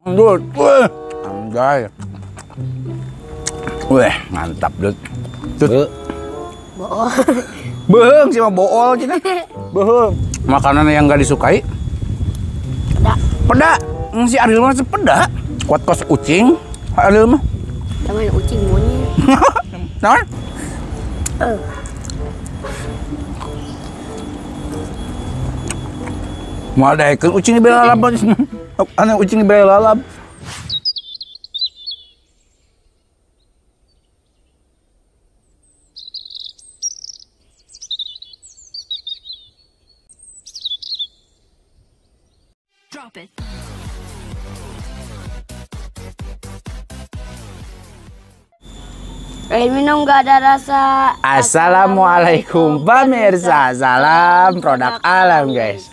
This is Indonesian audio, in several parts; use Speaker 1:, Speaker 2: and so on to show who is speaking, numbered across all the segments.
Speaker 1: Dut, anjay. Weh, mantap, Dut. Dut.
Speaker 2: Bohong.
Speaker 1: Beheung sih mah bool cina. Beheung. Makanan yang gak disukai?
Speaker 2: Peda.
Speaker 1: Peda. Si Ariel mah peda. Kuat kos ucing. Ariel mah.
Speaker 2: Teman ucing monyet.
Speaker 1: Naon? Mau daekeun ucing dibela lalab. Anu ucing dibela lalab.
Speaker 3: Drop it.
Speaker 2: Air minum gak ada rasa.
Speaker 1: Assalamualaikum pemirsa, salam produk alam guys.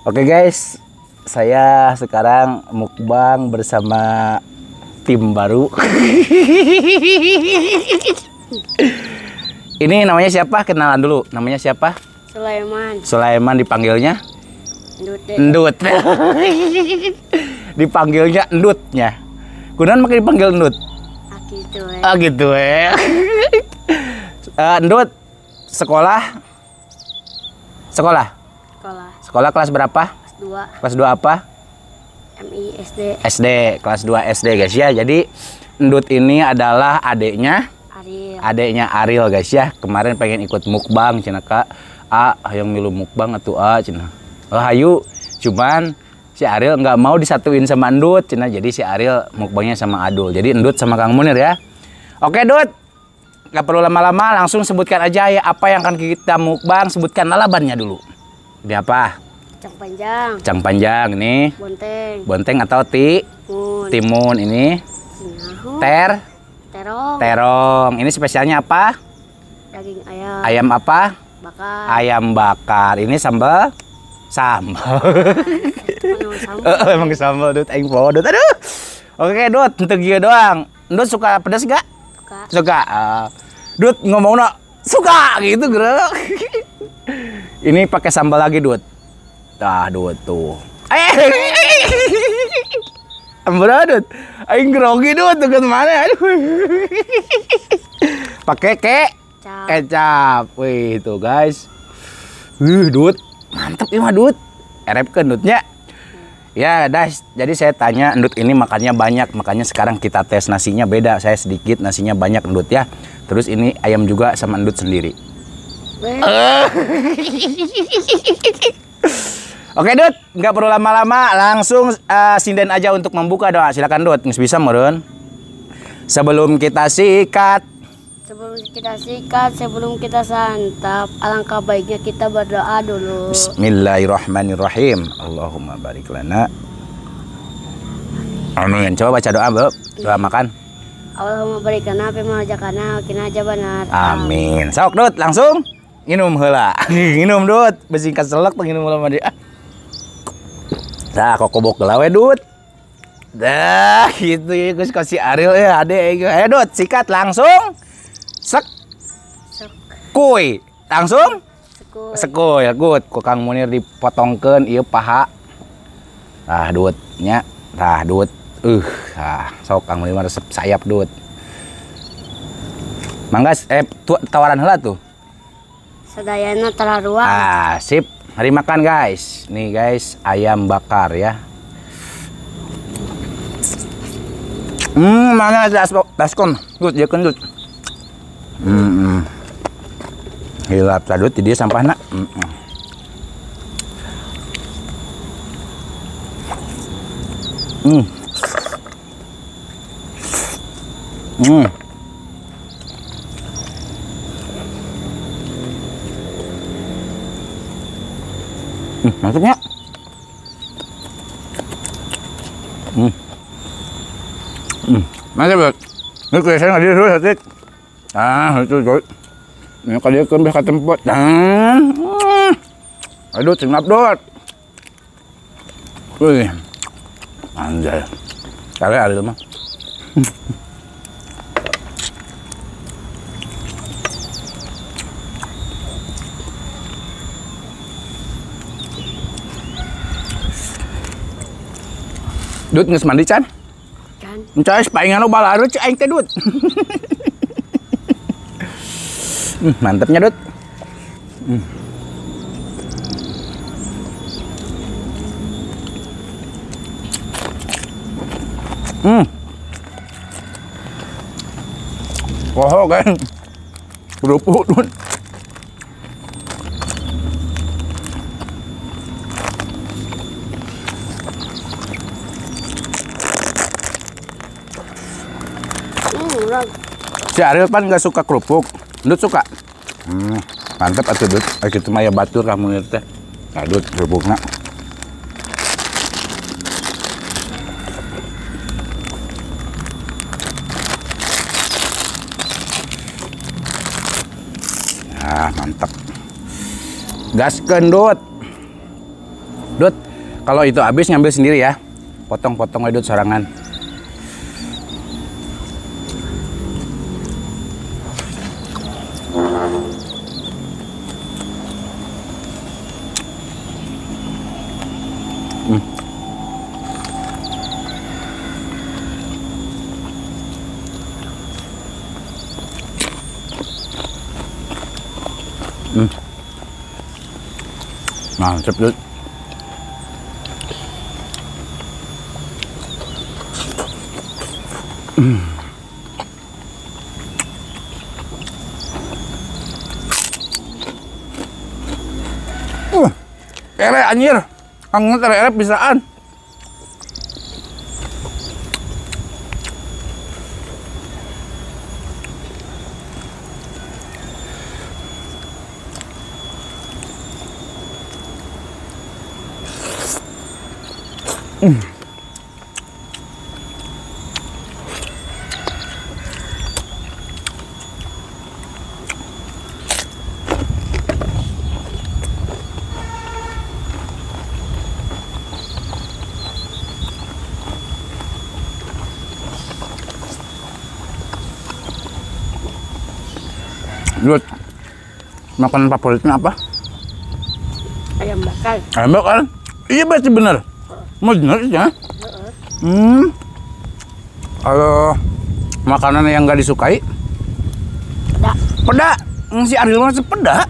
Speaker 1: Oke guys, saya sekarang mukbang bersama tim baru. Ini namanya siapa? Kenalan dulu. Namanya siapa?
Speaker 2: Sulaiman.
Speaker 1: Sulaiman, dipanggilnya
Speaker 2: Endut.
Speaker 1: Endut. Dipanggilnya Endutnya. Kunaon maka dipanggil Endut?
Speaker 2: Gitu
Speaker 1: Ah gitu Endut, sekolah?
Speaker 2: Sekolah.
Speaker 1: Sekolah kelas berapa?
Speaker 2: Kelas 2.
Speaker 1: Kelas 2 apa?
Speaker 2: MI SD.
Speaker 1: SD, kelas 2 SD guys ya. Jadi Endut ini adalah adiknya Ariel guys ya. Kemarin pengen ikut mukbang cina Kak. Yang milu mukbang atuh cina. Hayu, cuman si Ariel nggak mau disatuin sama Endut cina. Jadi si Ariel mukbangnya sama Adul. Jadi Endut sama Kang Munir ya. Oke Dut, nggak perlu lama-lama, langsung sebutkan aja ya apa yang akan kita mukbang. Sebutkan lalabannya dulu. Ini apa?
Speaker 2: Kacang panjang.
Speaker 1: Kacang panjang ini.
Speaker 2: Bonteng.
Speaker 1: Bonteng atau timun ini.
Speaker 2: Sinahu. Terong.
Speaker 1: Terong. Ini spesialnya apa?
Speaker 2: Daging ayam.
Speaker 1: Ayam apa?
Speaker 2: Bakar.
Speaker 1: Ayam bakar. Ini sambal. Sambal. Emang sambal Dut, aing poho Dut. Aduh. Oke Dut, untuk gitu doang. Dut suka pedas gak? Suka. Dut ngomongnya suka gitu gerak. Ini pakai sambal lagi Dut. Dut tuh. Ambra Dut. Aing grogi Dut tuh mana? Aduh. Pakai kecap. Wih, tuh guys. Dut. Mantap ya mah Dut. Erepkeun Dutnya. Ya, jadi saya tanya Endut ini makannya banyak, makanya sekarang kita tes nasinya beda. Saya sedikit, nasinya banyak Endut ya. Terus ini ayam juga sama Endut sendiri. Oke Dut, nggak perlu lama-lama, langsung sinden aja untuk membuka doa. Silakan Dut, nggak bisa meren. Sebelum kita sikat,
Speaker 2: sebelum kita santap, alangkah baiknya kita berdoa dulu.
Speaker 1: Bismillahirrahmanirrahim. Allahumma barik lana. Amin. Coba baca doa, Bu. Doa makan.
Speaker 2: Allahumma barik lana fi ma razaqtana wa qina adzabannar.
Speaker 1: Amin. Sok Dut, langsung minum heula. Minum Dut, besi keselak teh minum heula mah dia. Tah kokobok geula we Dut. Dah gitu ya Gus kasih Ariel ya ade. Ayo Dut, sikat langsung. Kuy langsung sekuy gut ku Kang Munir dipotongkeun ieu paha. Dut nya. Dut. Sok Kang Munir resep sayap Dut. Mangga tawaran heula tuh.
Speaker 2: Sadayana tararuang.
Speaker 1: Sip. Mari makan guys. Nih guys, ayam bakar ya. Mana daskon? Dut jekeun Dut. Hilap sadut dia sampahna. Mantapnya. Mantap Bud. Ini kayaknya nggak dia dulu sakit. Itu Dut. Ini kalau dia kan bisa tempat. Aduh, senap Dut. Wih, anjay. Kali ada mah. Dut. Dut geus mandi can?
Speaker 2: Can.
Speaker 1: Encai paingan lo balaru cek aing teh Dut. Mantepnya Dut. Wah kan. Kerupuk Dut.
Speaker 2: Urang.
Speaker 1: Si Ariel pan nggak suka kerupuk, Dut suka. Mantep atuh Dut, kitu mah ya batur kamu ieu teh. Nah Dut kerupukna. Nah, mantap. Gaskeun Dut. Dut, kalau itu habis ngambil sendiri ya. Potong-potong we Dut sorangan. Mantap Dut. Kere anjir. Anget ere bisaan. Dut, makanan favoritnya apa?
Speaker 2: Ayam bakar.
Speaker 1: Ayam bakar? Iya berarti bener. Mau bener ya? Kalau makanan yang nggak disukai?
Speaker 2: Peda.
Speaker 1: Peda. Si Ariel mah sepeda.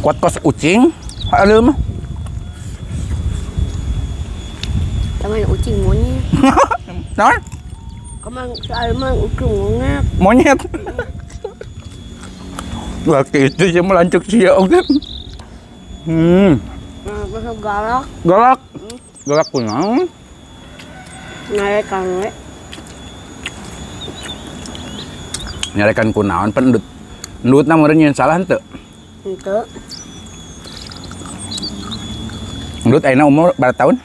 Speaker 1: Kuat kos ucing, Ariel mah.
Speaker 2: Taman ucing monyet.
Speaker 1: Nah,
Speaker 2: Kamang soal mang ucing monyet.
Speaker 1: monyet. Laki itu sih melancuk sih ya oke.
Speaker 2: Masuk galak.
Speaker 1: Galak. Galak kunang.
Speaker 2: Narekan we.
Speaker 1: Nyarekan kunaon pendut. Ndut na meureun nyeun salah henteu.
Speaker 2: Henteu.
Speaker 1: Ndut ayeuna umur berapa tahun?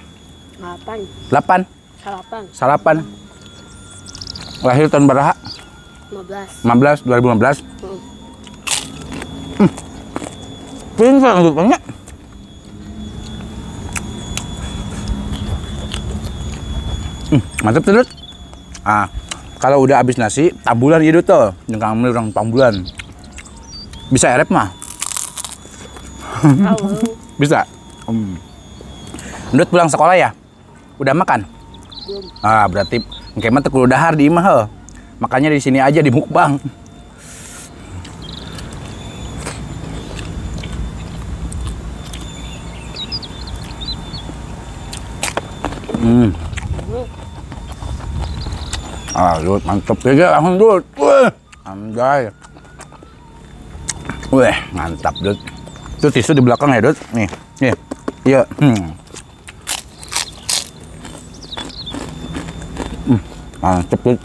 Speaker 2: 8.
Speaker 1: 8.
Speaker 2: Salapan.
Speaker 1: Salapan. Lahir tahun berapa?
Speaker 2: 15.
Speaker 1: 2015. Pintar Ndut banyak. Mantap tuh Dut. Ah, kalau udah habis nasi, tambulan gitu tuh. Jeung orang tambulan. Bisa erep mah?
Speaker 2: Tahu.
Speaker 1: Bisa. Ndut pulang sekolah ya? Udah makan?
Speaker 2: Belum.
Speaker 1: Ah, berarti engke mah teu kudu dahar di imah heuh. Makanya di sini aja di mukbang. Ah, Dut, mantep juga langsung Dut. Wih, anjay. Wih, mantap Dut. Itu tisu di belakang ya Dut. Nih, nih. Iya. Mantep Dut.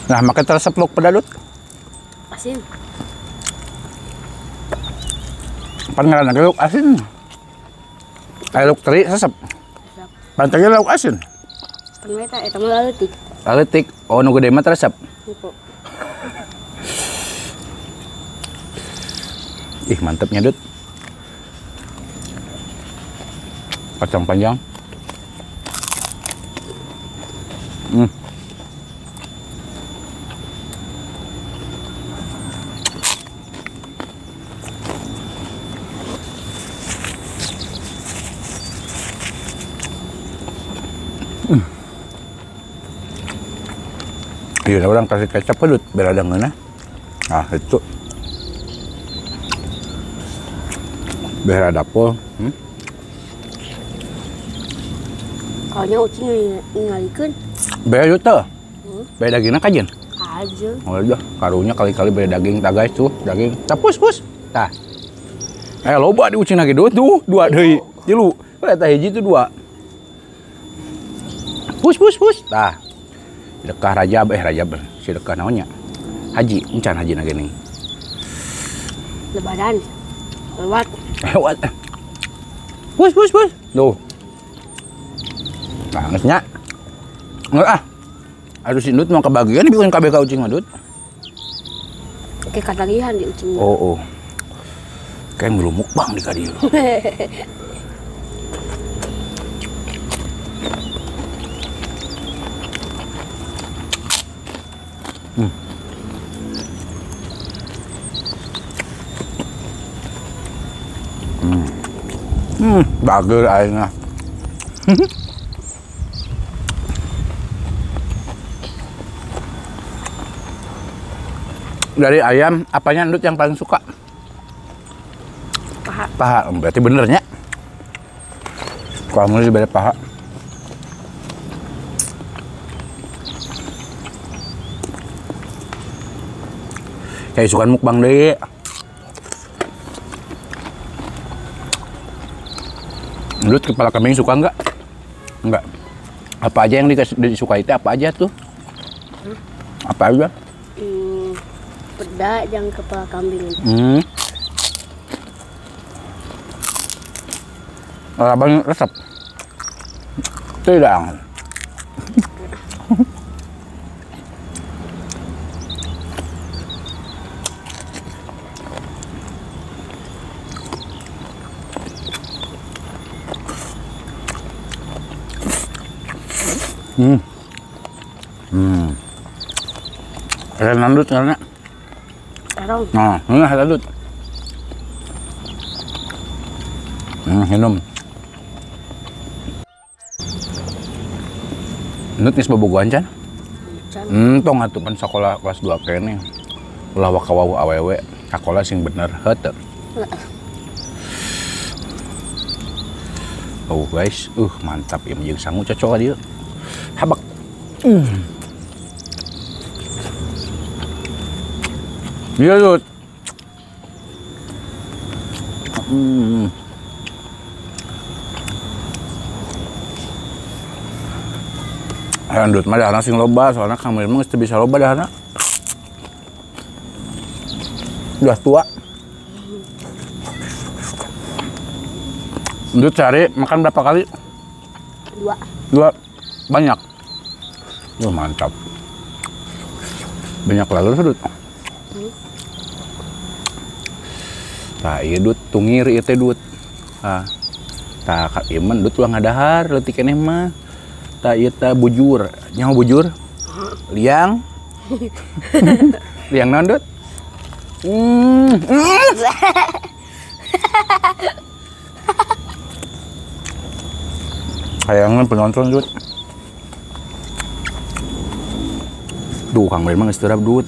Speaker 1: Nah, makan teresep luk peda Dut.
Speaker 2: Asin.
Speaker 1: Pan ngaranna ge luk asin. Aya luk teri sesep.
Speaker 2: Sedap.
Speaker 1: Pantege lauk asin.
Speaker 2: Pan we eta mah leutik.
Speaker 1: Leutik. Oh, nu gede mah teresep.
Speaker 2: Gitu.
Speaker 1: Ih, mantepnya Dut. Kacang panjang. Hmm. Iya, orang kasih kecap pedut biar ada ngena. Nah, itu. Biar ada pol.
Speaker 2: Kalaunya ucing ngalikeun
Speaker 1: Biar juta. Biar dagingnya kajen.
Speaker 2: aja.
Speaker 1: Oh iya, karunya kali-kali biar daging tak guys tuh, daging. Tapus pus. Tah. Loba di ucing lagi tuh, dua deui. Jilu. Eta hiji tuh dua. Pus. Tah. Sedekah Rajab, sedekah naonnya? Haji, encan haji na geuning.
Speaker 2: Lebaran. Lewat.
Speaker 1: Lewat. Pus. Tuh. Nah, geus nya. Nggak Aduh si Dut mau kebagian bikin KBK ucing mah Dut.
Speaker 2: Oke katagihan di ucing.
Speaker 1: Oh. Kayak belum mukbang di kadieu. Bager aingna. Dari ayam, apanya Ndut yang paling suka? Paha. Berarti benernya. Kalau mau diberi paha. Kayak suka mukbang deh. Ndut kepala kambing suka enggak? Enggak. Apa aja yang disukai itu apa aja tuh? Apa aja?
Speaker 2: Peda yang kepala kambing.
Speaker 1: Abang resep? Tidak. Ada nandut karena.
Speaker 2: Terong.
Speaker 1: Nah, ini ada nandut. Minum. Nandut geus bobogohan can? Tong atuh pan sakola kelas 2 kene. Ulah wakawawu awewe, sakola sing bener heuteut. Oh guys, mantap ya jeung sangu cocok dia. Habak. Iya, Dut. Dut mah dahana sing loba, soalnya kang memang geus bisa loba dahana. Udah tua. Dut cari makan berapa kali? 2. Banyak. Mantap. Banyak lalu Dut. Tah ieu Dut tungir ieu teh Dut. Tah ka ieu mah Dut ulah ngadahar leutik keneh mah. Tah ieu teh bujur. Nyaho bujur? Liang. Liang naon Dut? Kayangan penonton Dut. Duh, Kang Memang geus terap Dut.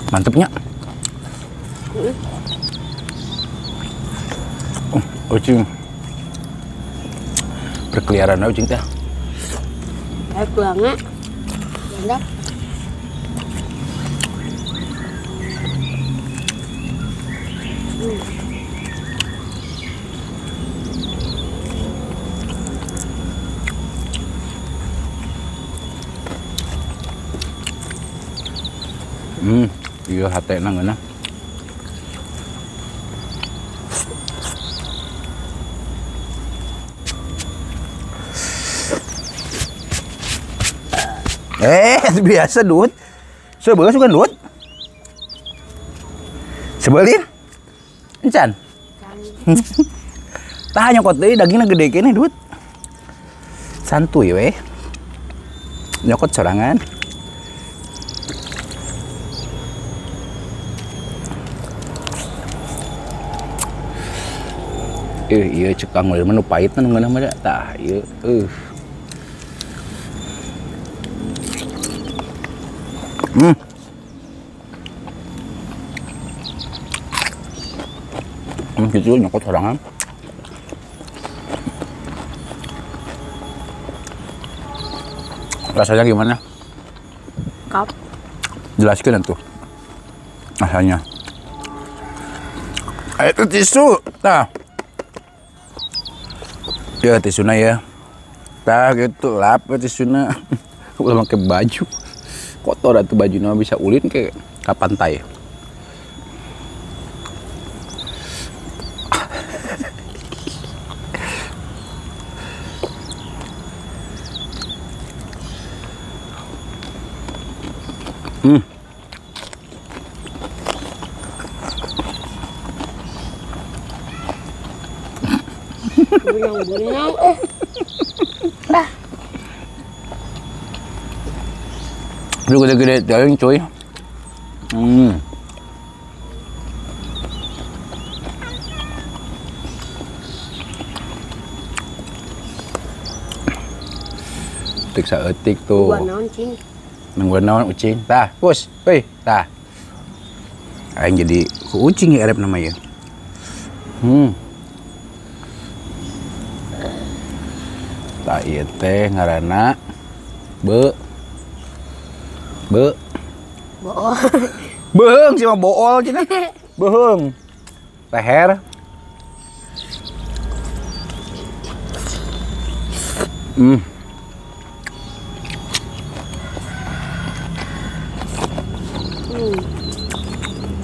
Speaker 1: Mantepnya. Ucing. Berkeliaran ucing teh.
Speaker 2: Air banget. Mantap.
Speaker 1: Iya hatena ngeunah. Biasa Dut. Sebel suka Dut. Sebelin. Encan. Tah nyokot deui dagingna gede kene Dut. Santuy we. Nyokot sorangan. Iya cekang menu pahit nu ngeunah mah tah ieu gitu nyokot sorangan. Rasanya gimana?
Speaker 2: Kap.
Speaker 1: Jelaskan tuh rasanya. Itu tisu, nah. Ya tisuna ya. Tah gitu lap tisuna. Ulah pakai baju. Kotor atuh bajuna bisa ulin ke pantai.
Speaker 2: Bunang-bunang
Speaker 1: Aduh gede-gede jalan cuy. Tik saeutik tuh.
Speaker 2: Gua naon cing.
Speaker 1: Nungguan naon ucing. Tah, bos. Heuy, tah. Aing jadi ku ucing ya arep nama ya. Tah ieu teh ngaranna Be.
Speaker 2: Bool.
Speaker 1: Beung sih mah bool cenah. Beung. Leher.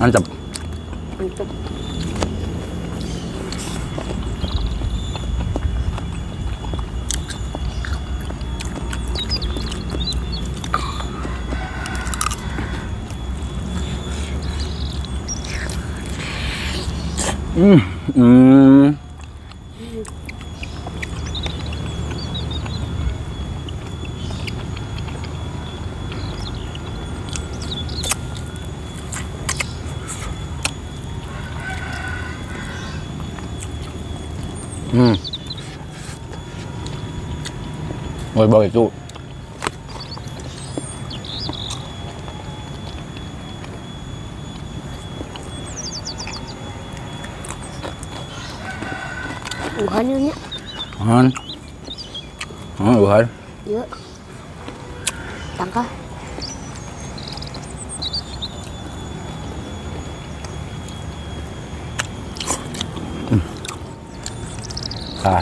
Speaker 1: Mantap.
Speaker 2: Mantap.
Speaker 1: Ngồi bò itu.
Speaker 2: Uhan yun ya.
Speaker 1: Uhan. Uhan.
Speaker 2: Iya. Tangka.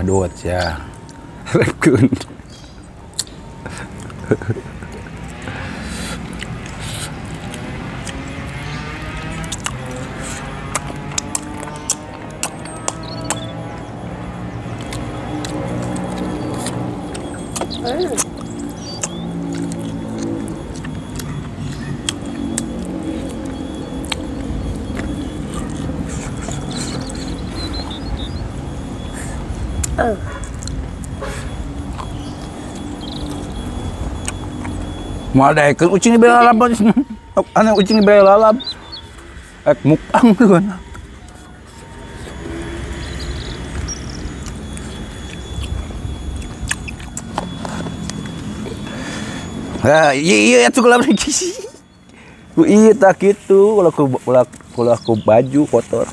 Speaker 1: Dot ya. Repkeun. Mau ada ikan ucing bela lalap, anak ucing bela lalap, mukbang tuh kan. Iya tuh kalau lagi sih, Iya tak gitu kalau aku baju kotor.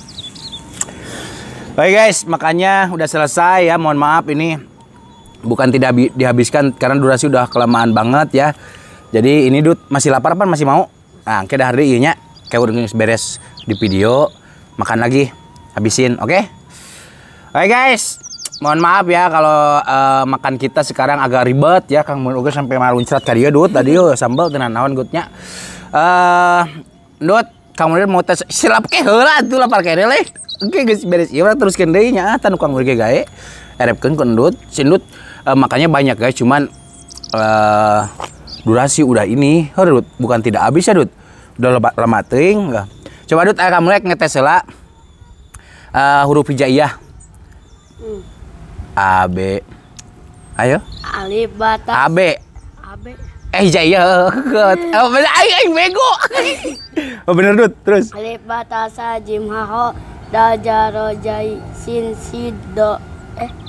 Speaker 1: Oke guys, makanya udah selesai ya. Mohon maaf ini bukan tidak dihabiskan karena durasi udah kelamaan banget ya. Jadi ini Dut masih lapar apa masih mau? Nah, kita hari ini kayak udah beres di video, makan lagi, habisin, oke? Oke guys, mohon maaf ya kalau makan kita sekarang agak ribet ya. Kang Mun Uga sampai maluncrat ka dieu Dut tadi sambal tenan naon Gutnya. Dut, Kang Mun mau tes silap ke heula atuh lapar kene leh. Oke guys, beres ieu teruskeun deui nya atan Kang Mun gawe. Erepkeun ku Dut, Dut makannya banyak guys, cuman durasi udah ini, Dut, bukan tidak habis ya Dut. Udah lama teuing. Coba Dut kamu ngetes heula huruf hijaiyah. A B. Ayo.
Speaker 2: Alif bata.
Speaker 1: A B. Hijaiyah. Oh, aing bego. Oh bener Dut, terus.
Speaker 2: Alif bata sa jim ha ho dal ja ro jai sin si do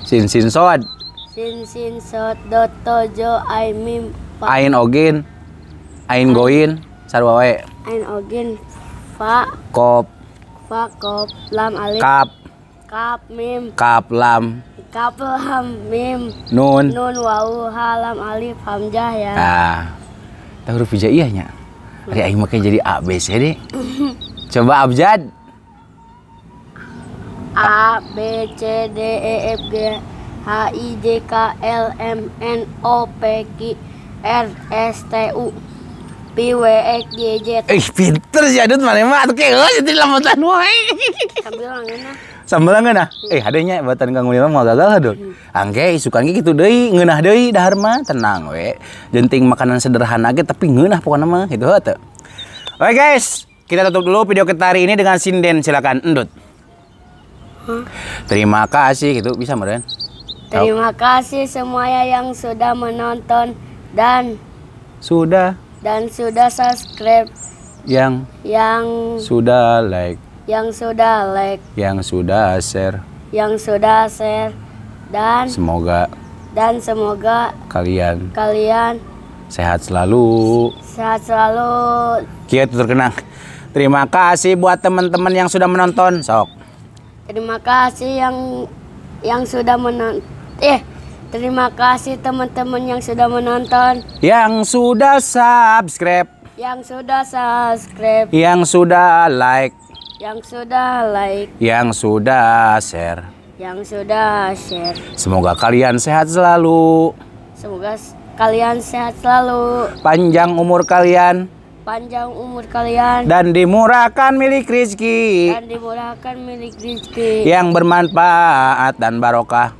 Speaker 1: Sin sod.
Speaker 2: sin sot do to jo ai mim pa.
Speaker 1: Ain ogin. Ain goin. Sarua wae.
Speaker 2: Ain ogin fa
Speaker 1: Kop.
Speaker 2: lam alif
Speaker 1: Kap.
Speaker 2: kap mim
Speaker 1: Nun.
Speaker 2: wau ha lam alif hamzah ya.
Speaker 1: Nah, tahu huruf hijaiyahnya. Hari aing make jadi A B C D. Coba abjad.
Speaker 2: A B C D E F G H I J K L M N O P Q R S T U P W X Y Z.
Speaker 1: Pinter sih Adut mana mah atuh keus jadi lamutan wae.
Speaker 2: Sambil ngeunah.
Speaker 1: Sambel ngeunah. Hadenya buatan Kang Mulya mah gagal Adut. Angke isukan ge kitu deui, ngeunah deui dahar mah tenang we. Jenting makanan sederhana ge tapi ngeunah pokona mah gitu teh. Oke guys, kita tutup dulu video kita hari ini dengan sinden, silakan Endut. Terima kasih gitu bisa meren.
Speaker 2: Terima kasih semuanya yang sudah menonton dan sudah subscribe,
Speaker 1: yang sudah like,
Speaker 2: yang sudah share dan
Speaker 1: semoga kalian sehat selalu. Kieu terkenang. Terima kasih buat teman-teman yang sudah menonton. Sok.
Speaker 2: Terima kasih yang sudah menonton. Terima kasih teman-teman yang sudah menonton.
Speaker 1: Yang sudah subscribe.
Speaker 2: Yang sudah like.
Speaker 1: Yang sudah share. Semoga kalian sehat selalu. Panjang umur kalian. Dan dimurahkan milik rezeki. Yang bermanfaat dan barokah.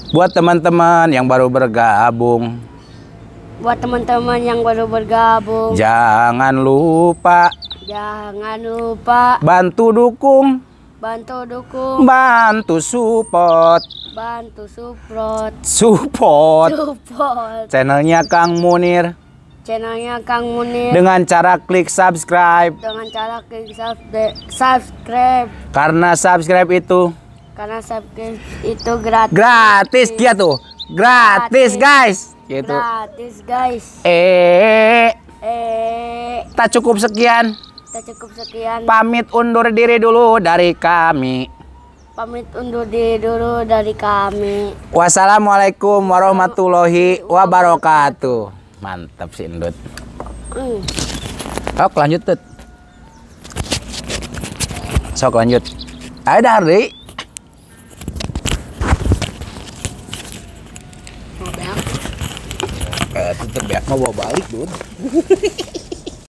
Speaker 1: Buat teman-teman yang baru bergabung. Jangan lupa bantu dukung, bantu support channelnya Kang Munir dengan cara klik subscribe. Karena subscribe itu gratis gitu. Gratis guys. Gitu. Tak cukup sekian. Pamit undur diri dulu dari kami. Wassalamualaikum warahmatullahi wabarakatuh. Mantap sih Endut. Sok lanjut Tut. Sok lanjut. Ayo dah Hardi. Tetep ya mau bawa balik Dut.